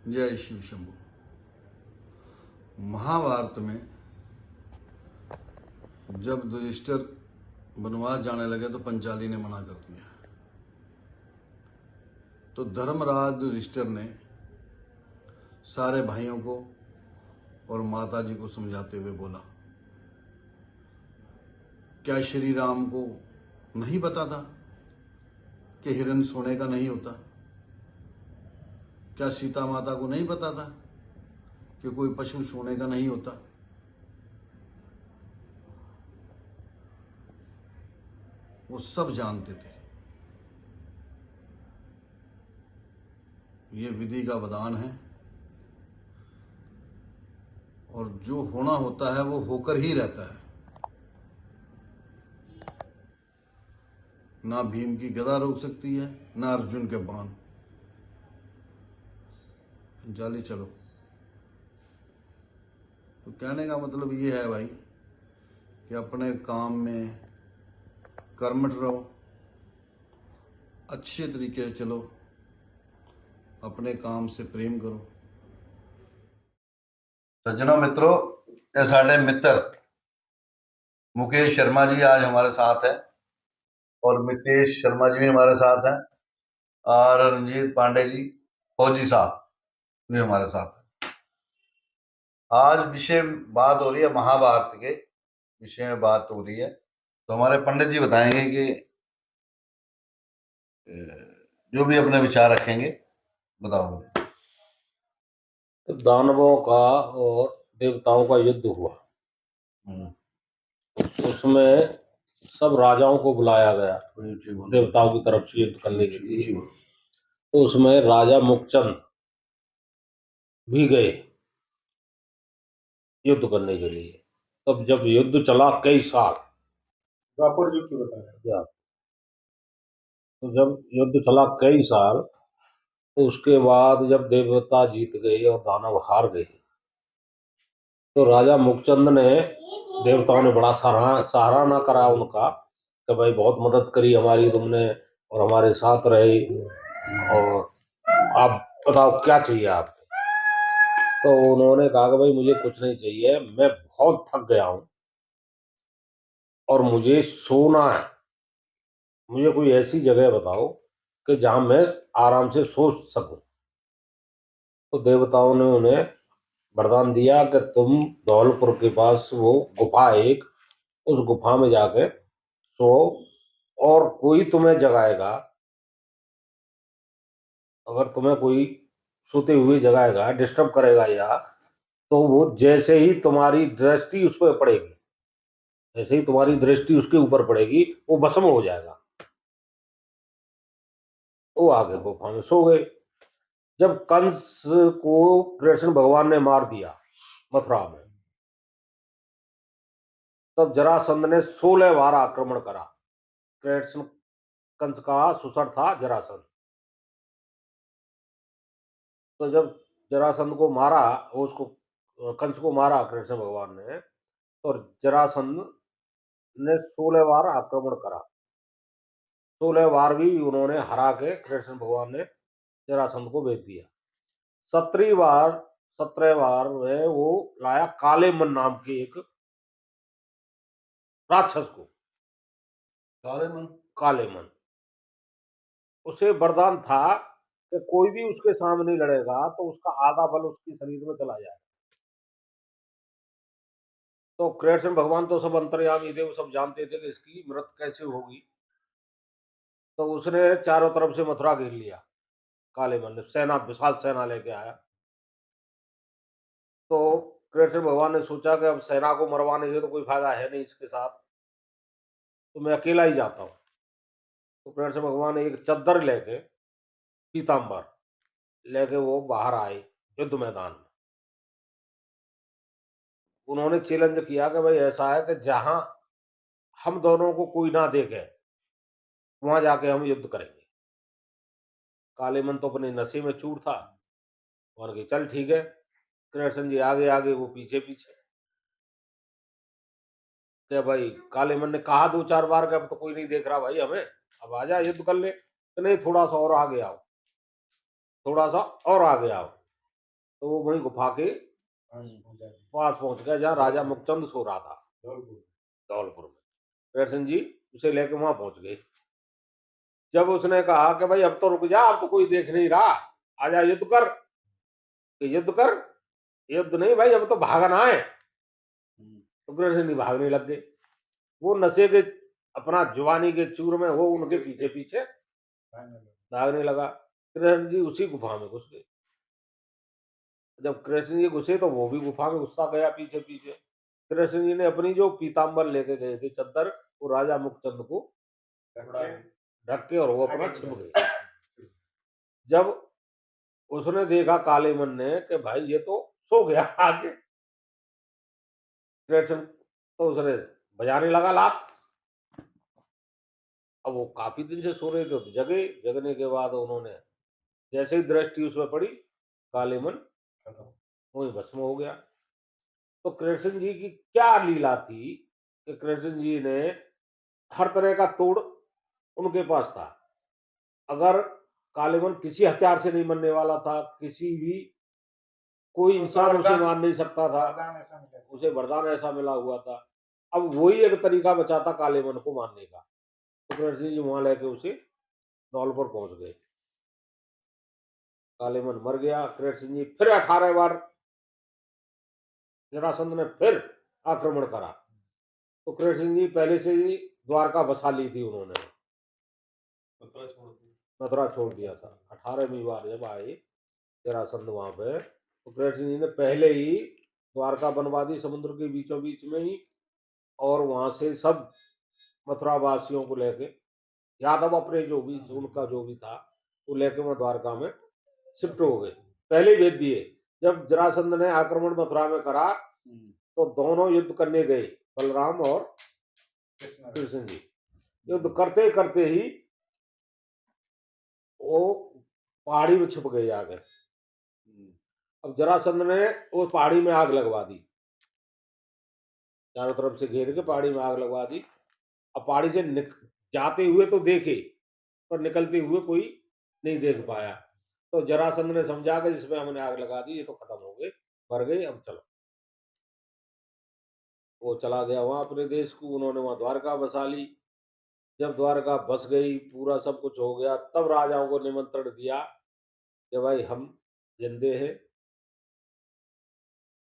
जय शिव शंभु। महाभारत में जब युधिष्ठिर वनवास जाने लगे तो पंचाली ने मना कर दिया। तो धर्मराज युधिष्ठिर ने सारे भाइयों को और माता जी को समझाते हुए बोला, क्या श्री राम को नहीं पता था कि हिरण सोने का नहीं होता? क्या सीता माता को नहीं पता था कि कोई पशु सोने का नहीं होता? वो सब जानते थे। ये विधि का वरदान है और जो होना होता है वो होकर ही रहता है। ना भीम की गदा रोक सकती है, ना अर्जुन के बाण। जाली चलो। तो कहने का मतलब ये है भाई कि अपने काम में कर्मठ रहो, अच्छे तरीके से चलो, अपने काम से प्रेम करो। सज्जनों मित्रों, ये साढ़े मित्र मुकेश शर्मा जी आज हमारे साथ है और मितेश शर्मा जी भी हमारे साथ हैं और रंजीत पांडे जी फौजी साहब भी हमारे साथ हैं। आज विषय बात हो रही है महाभारत के विषय में बात हो रही है। तो हमारे पंडित जी बताएंगे कि जो भी अपने विचार रखेंगे बताओ। तो दानवों का और देवताओं का युद्ध हुआ। उसमें सब राजाओं को बुलाया गया देवताओं की तरफ से युद्ध करने के लिए। तो उसमें राजा मुक्चंद भी गए युद्ध करने के लिए। तब जब युद्ध चला कई साल, द्वापर जी की बताया, तो जब युद्ध चला कई साल, तो उसके बाद जब देवता जीत गए और दानव हार गए, तो राजा मुक्चंद ने, देवताओं ने बड़ा सराहना करा उनका कि भाई बहुत मदद करी हमारी तुमने और हमारे साथ रहे, और आप बताओ क्या चाहिए आपको। तो उन्होंने कहा कि भाई मुझे कुछ नहीं चाहिए, मैं बहुत थक गया हूं और मुझे सोना है, मुझे कोई ऐसी जगह बताओ कि जहां मैं आराम से सो सकूं। तो देवताओं ने उन्हें वरदान दिया कि तुम धौलपुर के पास वो गुफा एक, उस गुफा में जाके सो, और कोई तुम्हें जगाएगा, अगर तुम्हें कोई सोते हुए जगाएगा, डिस्टर्ब करेगा या, तो वो जैसे ही तुम्हारी दृष्टि उस पर पड़ेगी, जैसे ही तुम्हारी दृष्टि उसके ऊपर पड़ेगी, वो भस्म हो जाएगा। वो आगे गुफा में सो गए। जब कंस को कृष्ण भगवान ने मार दिया मथुरा में, तब जरासंध ने 16 बार आक्रमण करा। कृष्ण, कंस का सुसर था जरासंध। तो जब जरासंध को मारा, उसको कंस को मारा कृष्ण भगवान ने, तो जरासंध ने 16 बार आक्रमण करा। 16 बार भी उन्होंने हरा के कृष्ण भगवान ने जरासंध को भेज दिया। 17 बार में वो लाया काले मन नाम के एक राक्षस को। काले मन उसे वरदान था कि कोई भी उसके सामने लड़ेगा तो उसका आधा बल उसके शरीर में चला जाए। तो कृष्ण भगवान तो सब अंतर्यामी थे, वो सब जानते थे कि इसकी मृत्यु कैसे होगी। तो उसने चारों तरफ से मथुरा घेर लिया। काले मन ने सेना, विशाल सेना लेके आया। तो कृष्ण भगवान ने सोचा कि अब सेना को मरवाने से तो कोई फायदा है नहीं इसके साथ, तो मैं अकेला ही जाता हूँ। तो कृष्ण भगवान एक चद्दर लेके, पीताम्बर लेके वो बाहर आए युद्ध मैदान में। उन्होंने चैलेंज किया कि भाई ऐसा है कि जहां हम दोनों को कोई ना देखे, वहां जाके हम युद्ध करेंगे। काले मन तो अपने नशे में चूर था, और के चल ठीक है। कृष्ण जी आगे आगे, वो पीछे पीछे। क्या भाई, काले मन ने कहा 2-4 बार कि अब तो कोई नहीं देख रहा भाई हमें, अब आजा युद्ध कर ले। कि नहीं थोड़ा सा और आगे आओ, थोड़ा सा और आगे आओ। तो वो वहीं गुफा के पास पहुंच गया जहाँ राजा मुखचंद सो रहा था, धौलपुर में। कृष्ण जी उसे लेके वहां पहुंच गए। जब उसने कहा कि भाई अब तो रुक जा, अब तो कोई देख नहीं रहा, आजा युद्ध कर। कि युद्ध कर, युद्ध नहीं भाई, अब तो भागना है। तो कृष्ण जी भागने लग गए। वो नशे के अपना जवानी के चूर में वो उनके पीछे पीछे भागने लगा। कृष्ण जी उसी गुफा में घुस गए। जब कृष्ण जी घुसे तो वो भी गुफा में घुसता गया पीछे पीछे। कृष्ण जी ने अपनी जो पीताम्बर लेके गए थे चद्दर, वो राजा मुखचंद को ढक के और वो अपना छिप गए। जब उसने देखा काले मन ने कि भाई ये तो सो गया आगे, कृष्ण तो उसने बजाने लगा लात। अब वो काफी दिन से सो रहे थे तो जगे। जगने के बाद उन्होंने जैसे ही दृष्टि उसमें पड़ी, काले मन वही भस्म हो गया। तो कृष्ण जी की क्या लीला थी कि कृष्ण जी ने हर तरह का तोड़ उनके पास था। अगर कालेमन किसी हथियार से नहीं मरने वाला था, किसी भी कोई इंसान उसे मार नहीं सकता था, उसे वरदान ऐसा मिला हुआ था। अब वही एक तरीका बचा था कालेमन को मारने का। तो कृष्ण जी वहां लेके उसे धौलपुर पहुंच गए। कालेमन मर गया। कृष्ण जी फिर 18 बार जरासंध ने फिर आक्रमण करा। तो कृष्ण जी पहले से ही द्वारका बसा ली थी उन्होंने, मथुरा छोड़ दिया था। 18वीं बार जब आए जरासंध वहां पे, तो कृष्ण जी ने पहले ही द्वारका बनवा दी समुद्र के बीचों बीच में ही। और वहां से सब मथुरा वासियों को लेके, यादव अपने जो भी उनका जो भी था वो लेके वहां द्वारका में शिफ्ट हो गए। पहले ही भेज दिए। जब जरासंध ने आक्रमण मथुरा में करा तो दोनों युद्ध करने गए, बलराम और कृष्ण जी। युद्ध करते करते ही वो पहाड़ी में छुप गए आगे। अब जरासंध ने उस पहाड़ी में आग लगवा दी, चारों तरफ से घेर के पहाड़ी में आग लगवा दी। अब पहाड़ी से जाते हुए तो देखे, पर निकलते हुए कोई नहीं देख पाया। तो जरासंध ने समझा कि इसमें हमने आग लगा दी, ये तो खत्म हो गए, मर गए, अब चलो। वो चला गया वहां अपने देश को। उन्होंने वहां द्वारका बसा ली। जब द्वारका बस गई, पूरा सब कुछ हो गया, तब राजाओं को निमंत्रण दिया कि भाई हम जिंदे हैं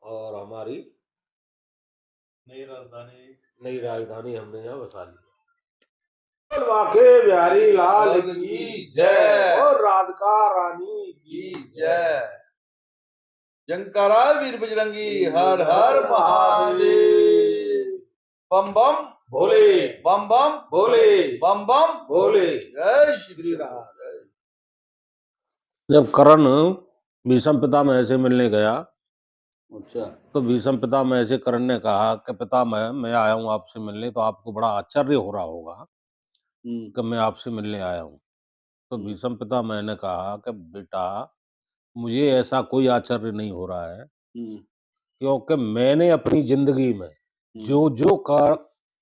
और हमारी नई राजधानी हमने यहाँ बसा ली। वाके बिहारी लाल की जय और राधिका रानी की जय। जंकारा वीर बजरंगी, हर हर महादेव। बम बम भोले, बम बम भोले, बम बम भोले। जय श्री राम। जब कर्ण भीष्म पितामह से मिलने गया, अच्छा, तो भीष्म पितामह से कर्ण ने कहा कि पितामह मैं आया हूँ आपसे मिलने, तो आपको बड़ा आश्चर्य हो रहा होगा कि मैं आपसे मिलने आया हूँ। तो भीष्म पितामह ने कहा कि बेटा मुझे ऐसा कोई आश्चर्य नहीं हो रहा है, क्योंकि मैंने अपनी जिंदगी में जो जो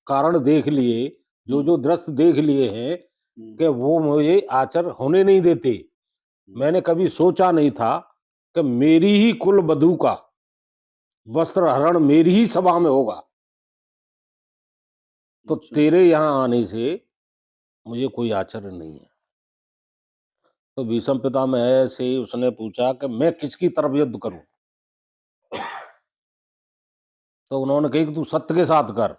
कारण देख लिए, जो जो दृश्य देख लिए हैं, कि वो मुझे आश्चर्य होने नहीं देते। मैंने कभी सोचा नहीं था कि मेरी ही कुल वधू का वस्त्र हरण मेरी ही सभा में होगा। तो तेरे यहाँ आने से मुझे कोई आश्चर्य नहीं है। तो भीष्म पितामह से उसने पूछा कि मैं किसकी तरफ युद्ध करूं? तो उन्होंने कहा कि तू सत्य के साथ कर।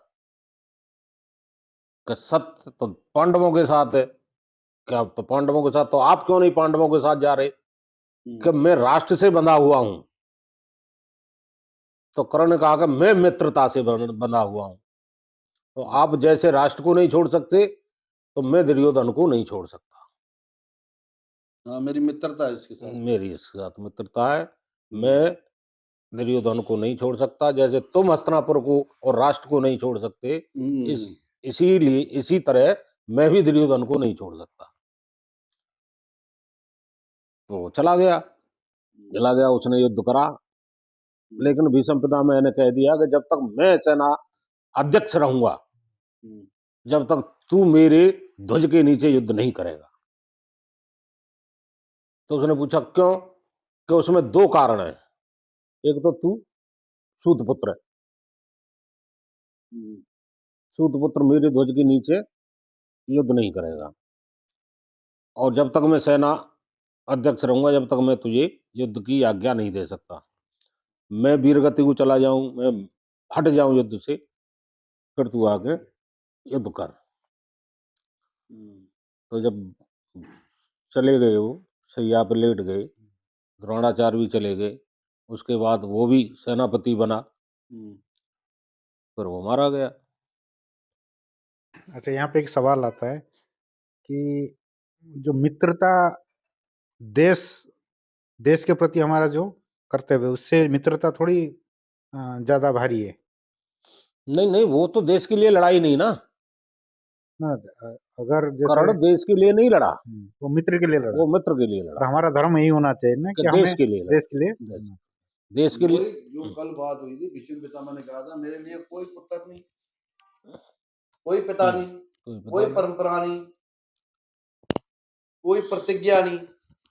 कि सत्य तो पांडवों के साथ है। क्या तो पांडवों के साथ, तो आप क्यों नहीं पांडवों के साथ जा रहे? कि मैं राष्ट्र से बंधा हुआ हूं। तो कर्ण ने कहा कि मैं मित्रता से बंधा हुआ हूं। तो आप जैसे राष्ट्र को नहीं छोड़ सकते, तो मैं दुर्योधन को नहीं छोड़ सकता। हाँ, मेरी मित्रता है इसके साथ। मेरी इसके साथ मित्रता है। मैं दुर्योधन को नहीं छोड़ सकता, जैसे तुम हस्तिनापुर को और राष्ट्र को नहीं छोड़ सकते, इसीलिए इसी तरह मैं भी दुर्योधन को नहीं छोड़ सकता। तो चला गया, उसने युद्ध करा। लेकिन भीष्म पितामह ने कह दिया कि जब तक मैं सेना अध्यक्ष रहूंगा, जब तक तू मेरे ध्वज के नीचे युद्ध नहीं करेगा। तो उसने पूछा क्यों, कि उसमें 2 कारण है, एक तो तू सूत पुत्र है, सूत पुत्र मेरे ध्वज के नीचे युद्ध नहीं करेगा, और जब तक मैं सेना अध्यक्ष रहूंगा, जब तक मैं तुझे युद्ध की आज्ञा नहीं दे सकता। मैं वीरगति को चला जाऊं, मैं हट जाऊं युद्ध से, फिर तू आके युद्ध कर। तो जब चले गए, वो सैया पे लेट गए, द्रोणाचार्य भी चले गए, उसके बाद वो भी सेनापति बना, फिर वो मारा गया। अच्छा, यहाँ पे एक सवाल आता है कि जो मित्रता देश देश के प्रति हमारा जो कर्तव्य है, उससे मित्रता थोड़ी ज्यादा भारी है नहीं नहीं, वो तो देश के लिए लड़ाई नहीं ना, ना। अगर जैसे कर्ण देश के लिए नहीं लड़ा, वो मित्र के लिए लड़ा, वो मित्र के लिए और लड़ा, हमारा धर्म यही होना चाहिए ना कि कि देश हमें के लिए लड़ा, देश के लिए देश के लिए। वही जो कल बात हुई थी, भीष्म पितामह ने कहा था मेरे लिए कोई पुत्र नहीं, कोई पिता नहीं, कोई परंपरा नहीं, कोई प्रतिज्ञा नहीं,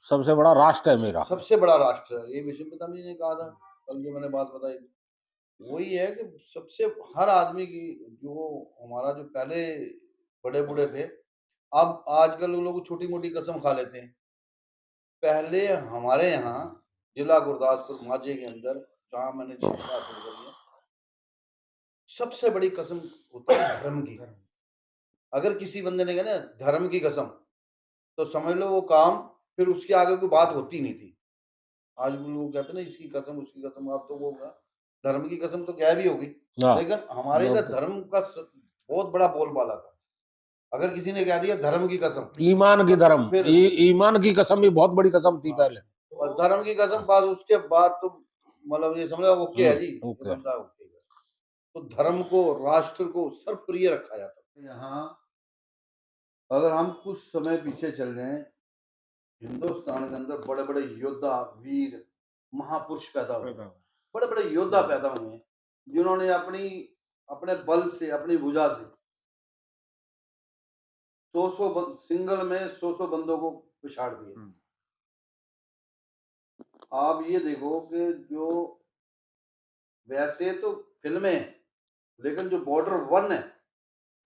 सबसे बड़ा राष्ट्र है मेरा। सबसे बड़ा राष्ट्र है, ये भीष्म पितामह जी ने कहा था कल जो मैंने बात बताई। वही है कि सबसे हर आदमी की जो हमारा जो पहले बड़े बूढ़े थे, अब आजकल लोग छोटी मोटी कसम खा लेते हैं। पहले हमारे यहाँ जिला गुरदासपुर माझे के अंदर जहाँ मैंने 6 साल करी है, सबसे बड़ी कसम होती है धर्म की। अगर किसी बंदे ने कहा ना धर्म की कसम, तो समझ लो वो काम फिर उसके आगे कोई बात होती नहीं थी। आज वो लोग कहते हैं ना इसकी कसम उसकी कसम, अब तो वो धर्म की कसम तो गायब ही होगी। हाँ, लेकिन हमारे इधर धर्म का बहुत बड़ा बोलबाला था। अगर किसी ने कह दिया धर्म की कसम, ईमान की धर्म, फिर ईमान की कसम भी बहुत बड़ी कसम थी पहले। और धर्म की कसम बाद उसके बाद तो मतलब ये समझो ओके है जी, ये ओके। बंदा ओके है। तो धर्म को राष्ट्र को सर्वप्रिय रखा जाता है। यहाँ अगर हम कुछ समय पीछे चल जाएं, हिंदुस्तान के अंदर बड़े बड़े योद्धा वीर महापुरुष पैदा हुए, बड़े बड़े योद्धा पैदा हुए हैं, जिन्होंने अपने बल से अपनी भुजा से 100 सिंगल में 100 बंदों को पिछाड़ दिए। आप ये देखो कि जो वैसे तो फिल्में हैं, लेकिन जो बॉर्डर 1 है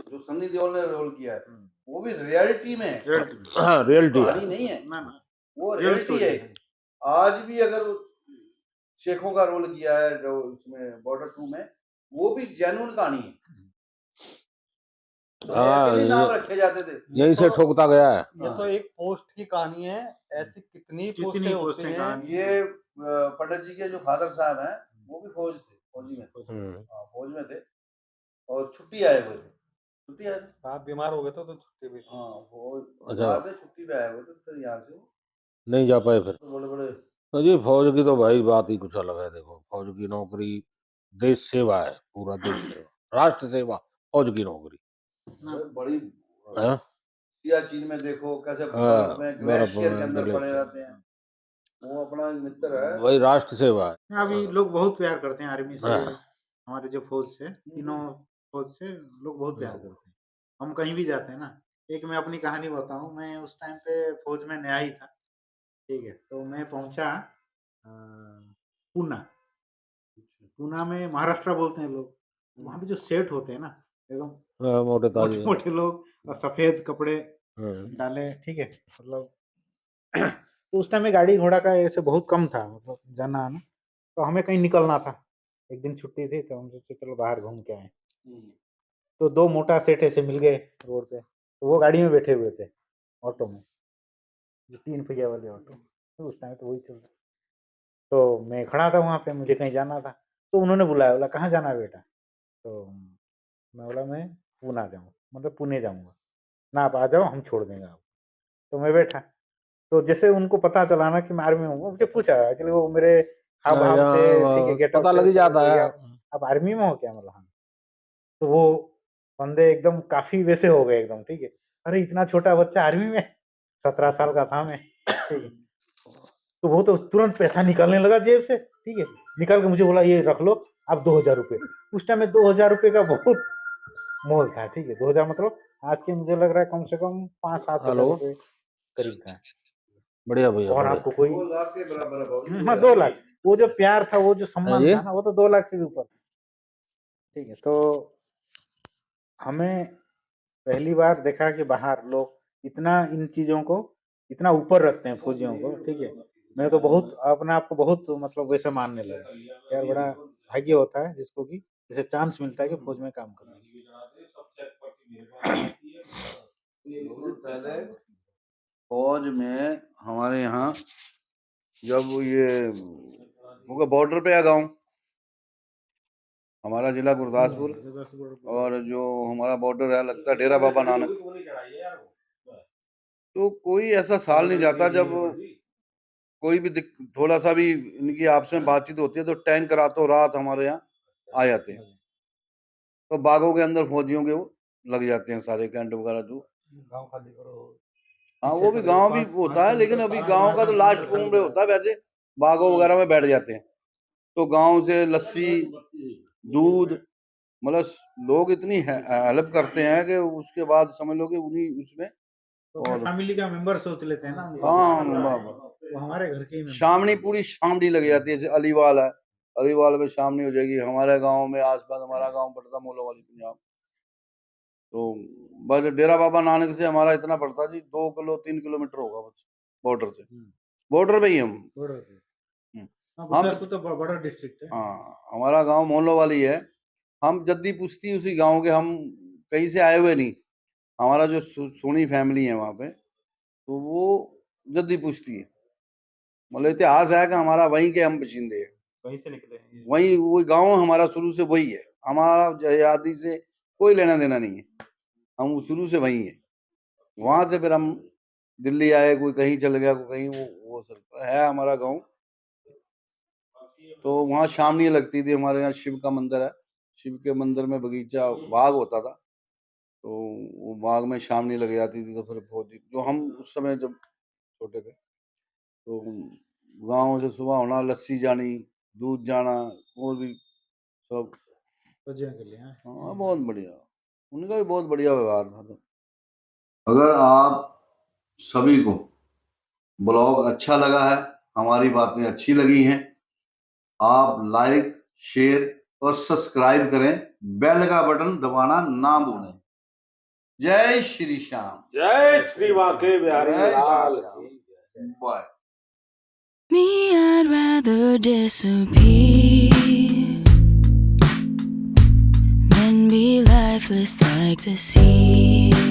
जो सन्नी देओल ने रोल किया है, वो भी रियलिटी में है। हाँ, रियलिटी कहानी नहीं है, वो रियलिटी है। आज भी अगर शेखों का रोल किया है जो उसमें बॉर्डर 2 में, वो भी जेन्युइन कहानी है। तो ऐसे नहीं नाम रखे जाते थे, यहीं से ठोकता गया है। ये तो एक पोस्ट की कहानी है, ऐसी कितनी पोस्टें होती हैं। ये पंडित जी के जो फादर साहब हैं वो भी फौजी में फौज में थे और छुट्टी आए हुए थे, छुट्टी आए थे। आप बीमार हो गए तो छुट्टी भी। हाँ फौज अच्छा। पे छुट्टी पे आए हुए थे, फिर यहाँ से नहीं जा पाए फिर। तो बड़े बड़े तो जी फौज की तो भाई बात ही कुछ अलग है। देखो फौज की नौकरी देश सेवा है, पूरा देश सेवा, राष्ट्र सेवा, फौज की नौकरी बड़ी है। सियाचिन में देखो कैसे हाँ, बर्फ में बर्फ ग्लेशियर के में अंदर पड़े ग्लेशियर। रहते हैं, वो अपना मित्र है। वही राष्ट्र सेवा है। अभी लोग बहुत प्यार करते हैं आर्मी से, हाँ। हमारे जो फौज से, तीनों फौज से लोग बहुत प्यार करते हैं। हम कहीं भी जाते हैं ना, एक मैं अपनी कहानी बताऊं, मैं उस टाइम पे फौज में नया ही था, ठीक है। तो मैं पहुंचा पूना, पूना में महाराष्ट्र बोलते हैं लोग, वहाँ पे जो सेठ होते हैं ना एकदम हाँ, मोटे ताजे। मोटे मोटे लोग और सफेद कपड़े हाँ। डाले, ठीक है, मतलब तो उस टाइम में गाड़ी घोड़ा का ऐसे बहुत कम था, मतलब जाना आना। तो हमें कहीं निकलना था, एक दिन छुट्टी थी, तो हम सोचे चलो बाहर घूम के आए। तो 2 मोटा सेठ ऐसे मिल गए रोड पे, तो वो गाड़ी में बैठे हुए थे, ऑटो में, जो 3 पहिया वाले ऑटो, तो उस टाइम तो वही चल रहा। तो मैं खड़ा था वहाँ पे, मुझे कहीं जाना था, तो उन्होंने बुलाया, बोला कहाँ जाना है बेटा? तो मैं बोला मैं पूना जाऊँ, मतलब पुणे जाऊँगा ना, आप आ जाओ हम छोड़ देंगे आपको। तो मैं बैठा, तो जैसे उनको पता चला ना कि मैं आर्मी में हूँ, मुझे पूछा एक्चुअली, वो मेरे हाव भाव से, ठीक है, गेटअप पता लग ही जाता है। आप आर्मी में हो क्या? मतलब हाँ। तो वो बंदे एकदम काफी वैसे हो गए एकदम, ठीक है, अरे इतना छोटा बच्चा आर्मी में, 17 साल का था मैं, ठीक है। तो वो तो तुरंत पैसा निकालने लगा जेब से, ठीक है, निकाल के मुझे बोला ये रख लो आप 2000 रुपये। उस टाइम में 2000 रुपये का बहुत मोल था, ठीक है, 2000 मतलब आज के मुझे लग रहा है कम से कम 5-7 हजार रुपये करीब का। बढ़िया भैया, और बढ़िया। आपको कोई 2 लाख के बराबर है बाबू। हाँ 2 लाख, वो जो प्यार था, वो जो सम्मान ये? था ना, वो तो 2 लाख से भी ऊपर था। ठीक है, तो हमें पहली बार देखा कि बाहर लोग इतना इन चीजों को इतना ऊपर रखते हैं फौजियों को। ठीक है, मैं तो बहुत अपने आप को बहुत मतलब वैसे मानने लगा यार, बड़ा भाग्य होता है जिसको कि जैसे चांस मिलता है कि फौज में काम करने बहुत पहले फौज में हमारे यहाँ जब ये होगा बॉर्डर पे है गांव हमारा जिला गुरदासपुर और जो हमारा बॉर्डर है लगता है डेरा बाबा नानक। तो कोई ऐसा साल नहीं जाता जब कोई भी थोड़ा सा भी इनकी आपस में बातचीत होती है तो टैंक रातों रात हमारे यहाँ आ जाते हैं। तो बागों के अंदर फौजियों के वो लग जाते हैं सारे कैंट वगैरह जो। गाँव खाली करो। हाँ वो भी गांव भी होता है, लेकिन अभी गांव का तो लास्ट मोमेंट होता है। वैसे बागों वगैरह में बैठ जाते हैं तो गांव से लस्सी दूध मतलब लोग इतनी हेल्प करते हैं कि उसके बाद समझ लो कि उन्हीं उसमें तो अपने फैमिली का मेंबर सोच लेते हैं ना उनको। हाँ वो हमारे घर के ही member शामनी हैं। पूरी शामनी लग जाती है। जैसे अलीवाल है, अलीवाल में शामनी हो जाएगी। हमारे गांव में आसपास हमारा गांव पड़ता है मोलो वाली पंजाब। तो बस डेरा बाबा नानक से हमारा इतना पड़ता जी 3 किलोमीटर होगा बस बॉर्डर से। बॉर्डर पे ही हम। बॉर्डर पे। हम्म। हाँ, गुरदासपुर तो बड़ा डिस्ट्रिक्ट है। हाँ हमारा गांव मोहल्लो वाली है। हम जद्दी पुश्ती उसी गांव के, हम कहीं से आए हुए नहीं। हमारा जो सोनी फैमिली है वहाँ पे, तो वो जद्दी पुश्ती है। मतलब इतिहास है कि हमारा वहीं के हम बशिंदे हैं, वहीं से निकले हैं। वही वो गांव हमारा शुरू से वही है। हमारा आजादी से कोई लेना देना नहीं है, हम शुरू से वही है। वहां से फिर हम दिल्ली आए, कोई कहीं चल गया, कोई कहीं, वो सब है हमारा गांव। तो वहाँ शामनी लगती थी। हमारे यहाँ शिव का मंदिर है, शिव के मंदिर में बगीचा बाग होता था, तो वो बाग में शामनी लग जाती थी। तो फिर फौजी जो हम उस समय जब छोटे थे तो गाँव से सुबह होना, लस्सी जानी, दूध जाना, और भी सब। फौजियों के लिए। हाँ बहुत बढ़िया, उनका भी बहुत बढ़िया व्यवहार था। तो अगर आप सभी को ब्लॉग अच्छा लगा है, हमारी बातें अच्छी लगी हैं, आप लाइक शेयर और सब्सक्राइब करें, बेल का बटन दबाना ना भूलें। जय श्री श्याम। जय श्री बांके बिहारी जय श्री लाल श्याम। की। Bye. Me, I'd rather disappear than be lifeless like the sea.